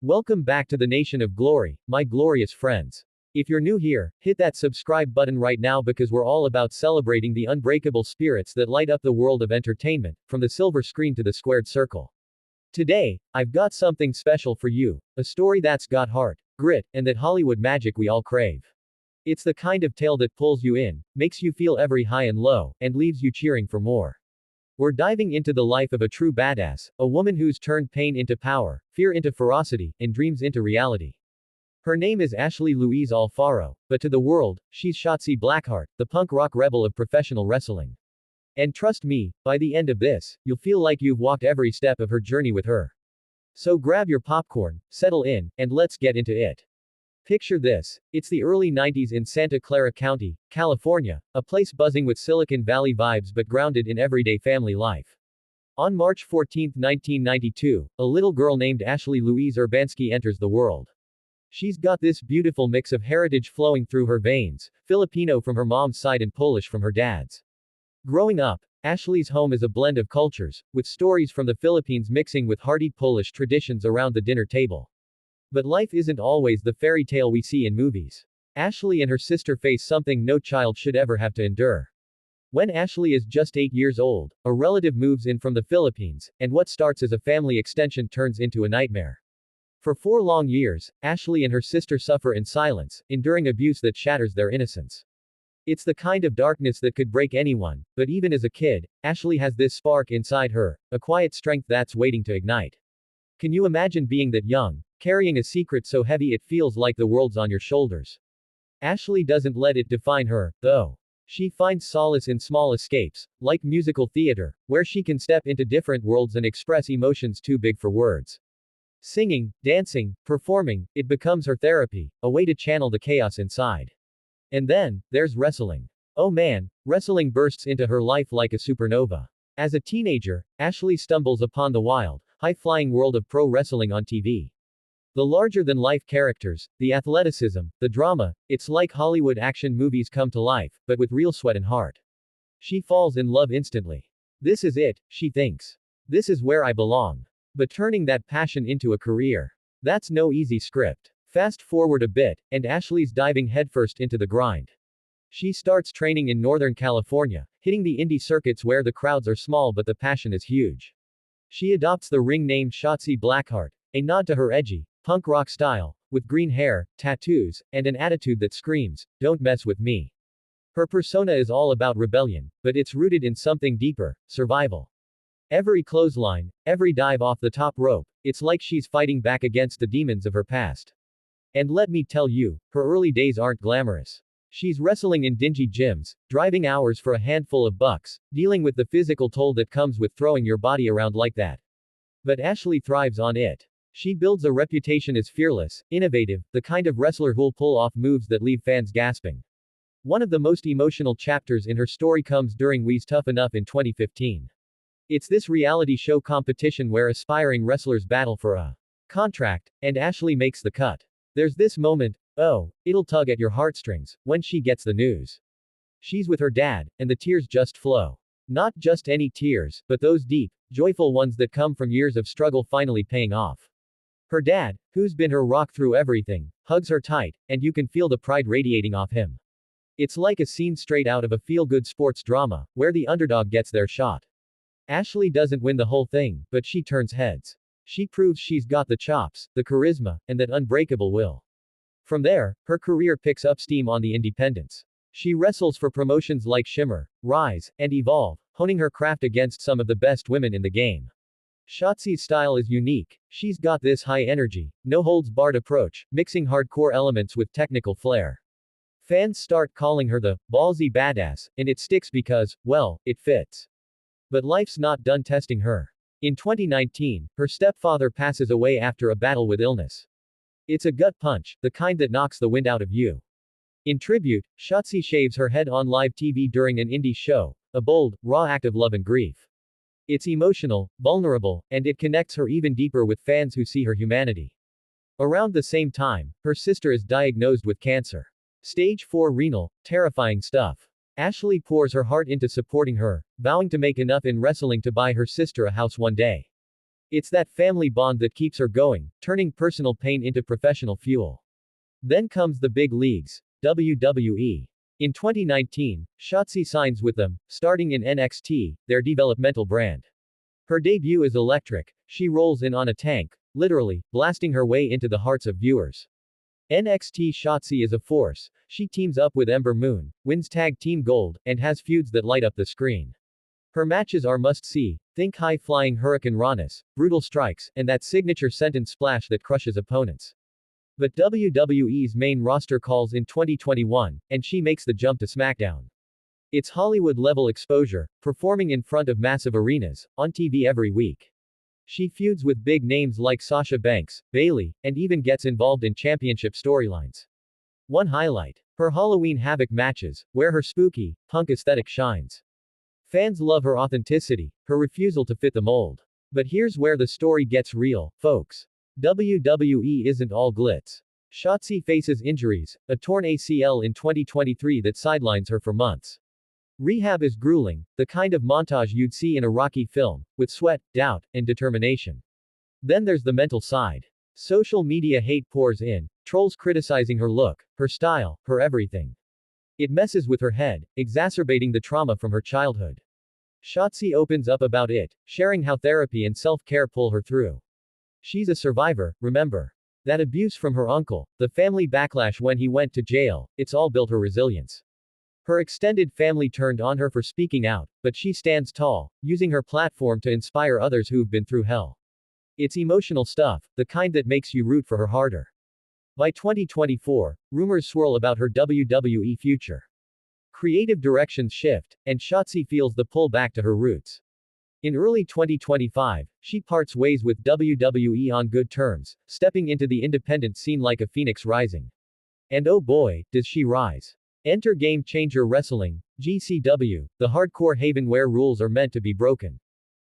Welcome back to the Nation of Glory, my glorious friends. If you're new here, hit that subscribe button right now because we're all about celebrating the unbreakable spirits that light up the world of entertainment, from the silver screen to the squared circle. Today, I've got something special for you, a story that's got heart, grit, and that Hollywood magic we all crave. It's the kind of tale that pulls you in, makes you feel every high and low, and leaves you cheering for more. We're diving into the life of a true badass, a woman who's turned pain into power, fear into ferocity, and dreams into reality. Her name is Ashley Louise Alfaro, but to the world, she's Shotzi Blackheart, the punk rock rebel of professional wrestling. And trust me, by the end of this, you'll feel like you've walked every step of her journey with her. So grab your popcorn, settle in, and let's get into it. Picture this, it's the early 90s in Santa Clara County, California, a place buzzing with Silicon Valley vibes but grounded in everyday family life. On March 14, 1992, a little girl named Ashley Louise Urbanski enters the world. She's got this beautiful mix of heritage flowing through her veins, Filipino from her mom's side and Polish from her dad's. Growing up, Ashley's home is a blend of cultures, with stories from the Philippines mixing with hearty Polish traditions around the dinner table. But life isn't always the fairy tale we see in movies. Ashley and her sister face something no child should ever have to endure. When Ashley is just 8 years old, a relative moves in from the Philippines, and what starts as a family extension turns into a nightmare. For 4 long years, Ashley and her sister suffer in silence, enduring abuse that shatters their innocence. It's the kind of darkness that could break anyone, but even as a kid, Ashley has this spark inside her, a quiet strength that's waiting to ignite. Can you imagine being that young, carrying a secret so heavy it feels like the world's on your shoulders? Ashley doesn't let it define her, though. She finds solace in small escapes, like musical theater, where she can step into different worlds and express emotions too big for words. Singing, dancing, performing, it becomes her therapy, a way to channel the chaos inside. And then, there's wrestling. Oh man, wrestling bursts into her life like a supernova. As a teenager, Ashley stumbles upon the wild, high-flying world of pro wrestling on TV. The larger-than-life characters, the athleticism, the drama, it's like Hollywood action movies come to life, but with real sweat and heart. She falls in love instantly. This is it, she thinks. This is where I belong. But turning that passion into a career, that's no easy script. Fast forward a bit, and Ashley's diving headfirst into the grind. She starts training in Northern California, hitting the indie circuits where the crowds are small but the passion is huge. She adopts the ring name Shotzi Blackheart, a nod to her edgy, punk rock style, with green hair, tattoos, and an attitude that screams, "Don't mess with me." Her persona is all about rebellion, but it's rooted in something deeper, survival. Every clothesline, every dive off the top rope, it's like she's fighting back against the demons of her past. And let me tell you, her early days aren't glamorous. She's wrestling in dingy gyms, driving hours for a handful of bucks, dealing with the physical toll that comes with throwing your body around like that. But Ashley thrives on it. She builds a reputation as fearless, innovative, the kind of wrestler who'll pull off moves that leave fans gasping. One of the most emotional chapters in her story comes during We's Tough Enough in 2015. It's this reality show competition where aspiring wrestlers battle for a contract, and Ashley makes the cut. There's this moment, oh, it'll tug at your heartstrings, when she gets the news. She's with her dad, and the tears just flow. Not just any tears, but those deep, joyful ones that come from years of struggle finally paying off. Her dad, who's been her rock through everything, hugs her tight, and you can feel the pride radiating off him. It's like a scene straight out of a feel-good sports drama, where the underdog gets their shot. Ashley doesn't win the whole thing, but she turns heads. She proves she's got the chops, the charisma, and that unbreakable will. From there, her career picks up steam on the independents. She wrestles for promotions like Shimmer, Rise, and Evolve, honing her craft against some of the best women in the game. Shotzi's style is unique. She's got this high-energy, no-holds-barred approach, mixing hardcore elements with technical flair. Fans start calling her the ballsy badass, and it sticks because, well, it fits. But life's not done testing her. In 2019, her stepfather passes away after a battle with illness. It's a gut punch, the kind that knocks the wind out of you. In tribute, Shotzi shaves her head on live TV during an indie show, a bold, raw act of love and grief. It's emotional, vulnerable, and it connects her even deeper with fans who see her humanity. Around the same time, her sister is diagnosed with cancer. Stage 4 renal, terrifying stuff. Ashley pours her heart into supporting her, vowing to make enough in wrestling to buy her sister a house one day. It's that family bond that keeps her going, turning personal pain into professional fuel. Then comes the big leagues, WWE. In 2019, Shotzi signs with them, starting in NXT, their developmental brand. Her debut is electric. She rolls in on a tank, literally, blasting her way into the hearts of viewers. NXT Shotzi is a force. She teams up with Ember Moon, wins Tag Team Gold, and has feuds that light up the screen. Her matches are must-see. Think high-flying Hurricane Ranas, brutal strikes, and that signature sentence splash that crushes opponents. But WWE's main roster calls in 2021, and she makes the jump to SmackDown. It's Hollywood-level exposure, performing in front of massive arenas, on TV every week. She feuds with big names like Sasha Banks, Bayley, and even gets involved in championship storylines. One highlight: her Halloween Havoc matches, where her spooky, punk aesthetic shines. Fans love her authenticity, her refusal to fit the mold. But here's where the story gets real, folks. WWE isn't all glitz. Shotzi faces injuries, a torn ACL in 2023 that sidelines her for months. Rehab is grueling, the kind of montage you'd see in a Rocky film, with sweat, doubt, and determination. Then there's the mental side. Social media hate pours in, trolls criticizing her look, her style, her everything. It messes with her head, exacerbating the trauma from her childhood. Shotzi opens up about it, sharing how therapy and self-care pull her through. She's a survivor, remember. That abuse from her uncle, the family backlash when he went to jail, it's all built her resilience. Her extended family turned on her for speaking out, but she stands tall, using her platform to inspire others who've been through hell. It's emotional stuff, the kind that makes you root for her harder. By 2024, rumors swirl about her WWE future. Creative directions shift, and Shotzi feels the pull back to her roots. In early 2025, she parts ways with WWE on good terms, stepping into the independent scene like a phoenix rising. And oh boy, does she rise. Enter Game Changer Wrestling, GCW, the hardcore haven where rules are meant to be broken.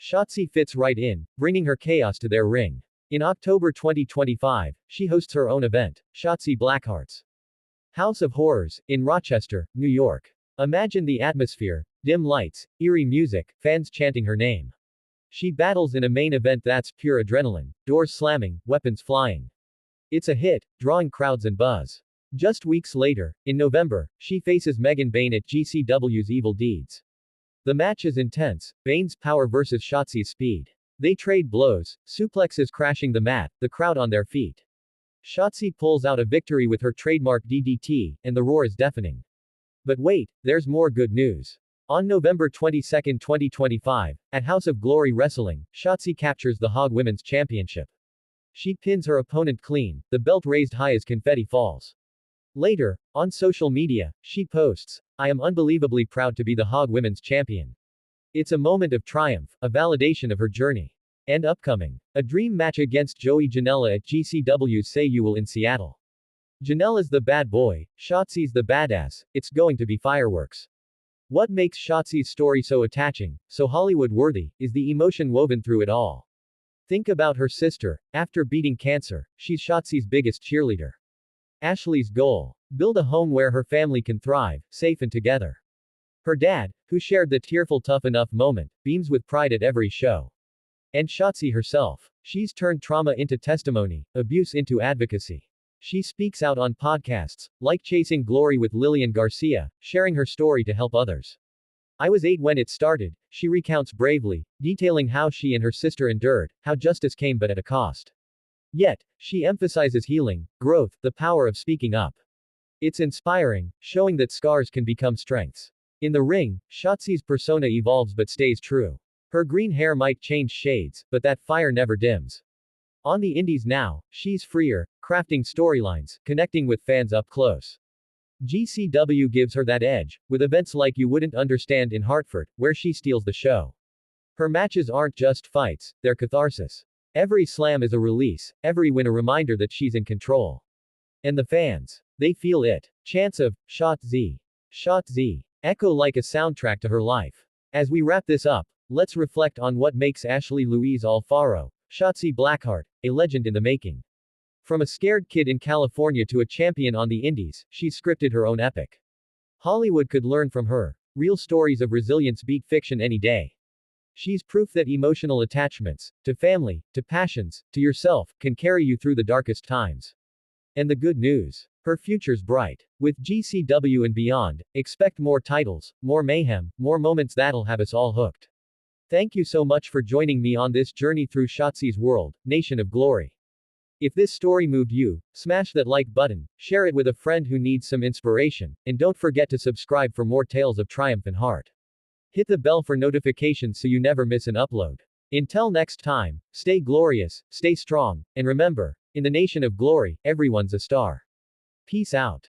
Shotzi fits right in, bringing her chaos to their ring. In October 2025, she hosts her own event, Shotzi Blackheart's House of Horrors, in Rochester, New York. Imagine the atmosphere: dim lights, eerie music, fans chanting her name. She battles in a main event that's pure adrenaline, doors slamming, weapons flying. It's a hit, drawing crowds and buzz. Just weeks later, in November, she faces Megan Bayne at GCW's Evil Deeds. The match is intense, Bayne's power versus Shotzi's speed. They trade blows, suplexes crashing the mat, the crowd on their feet. Shotzi pulls out a victory with her trademark DDT, and the roar is deafening. But wait, there's more good news. On November 22, 2025, at House of Glory Wrestling, Shotzi captures the Hog Women's Championship. She pins her opponent clean, the belt raised high as confetti falls. Later, on social media, she posts, "I am unbelievably proud to be the Hog Women's Champion." It's a moment of triumph, a validation of her journey. And upcoming, a dream match against Joey Janela at GCW's Say You Will in Seattle. Janela's the bad boy, Shotzi's the badass, it's going to be fireworks. What makes Shotzi's story so attaching, so Hollywood-worthy, is the emotion woven through it all. Think about her sister. After beating cancer, she's Shotzi's biggest cheerleader. Ashley's goal: build a home where her family can thrive, safe and together. Her dad, who shared the tearful tough enough moment, beams with pride at every show. And Shotzi herself. She's turned trauma into testimony, abuse into advocacy. She speaks out on podcasts, like Chasing Glory with Lillian Garcia, sharing her story to help others. "I was 8 when it started," she recounts bravely, detailing how she and her sister endured, how justice came but at a cost. Yet, she emphasizes healing, growth, the power of speaking up. It's inspiring, showing that scars can become strengths. In the ring, Shotzi's persona evolves but stays true. Her green hair might change shades, but that fire never dims. On the indies now, she's freer, crafting storylines, connecting with fans up close. GCW gives her that edge, with events like You Wouldn't Understand in Hartford, where she steals the show. Her matches aren't just fights, they're catharsis. Every slam is a release, every win a reminder that she's in control. And the fans, they feel it. Chants of Shotzi, Shotzi echo like a soundtrack to her life. As we wrap this up, let's reflect on what makes Ashley Louise Alfaro, Shotzi Blackheart, a legend in the making. From a scared kid in California to a champion on the indies, she's scripted her own epic. Hollywood could learn from her. Real stories of resilience beat fiction any day. She's proof that emotional attachments, to family, to passions, to yourself, can carry you through the darkest times. And the good news. Her future's bright. With GCW and beyond, expect more titles, more mayhem, more moments that'll have us all hooked. Thank you so much for joining me on this journey through Shotzi's world, Nation of Glory. If this story moved you, smash that like button, share it with a friend who needs some inspiration, and don't forget to subscribe for more tales of triumph and heart. Hit the bell for notifications so you never miss an upload. Until next time, stay glorious, stay strong, and remember, in the Nation of Glory, everyone's a star. Peace out.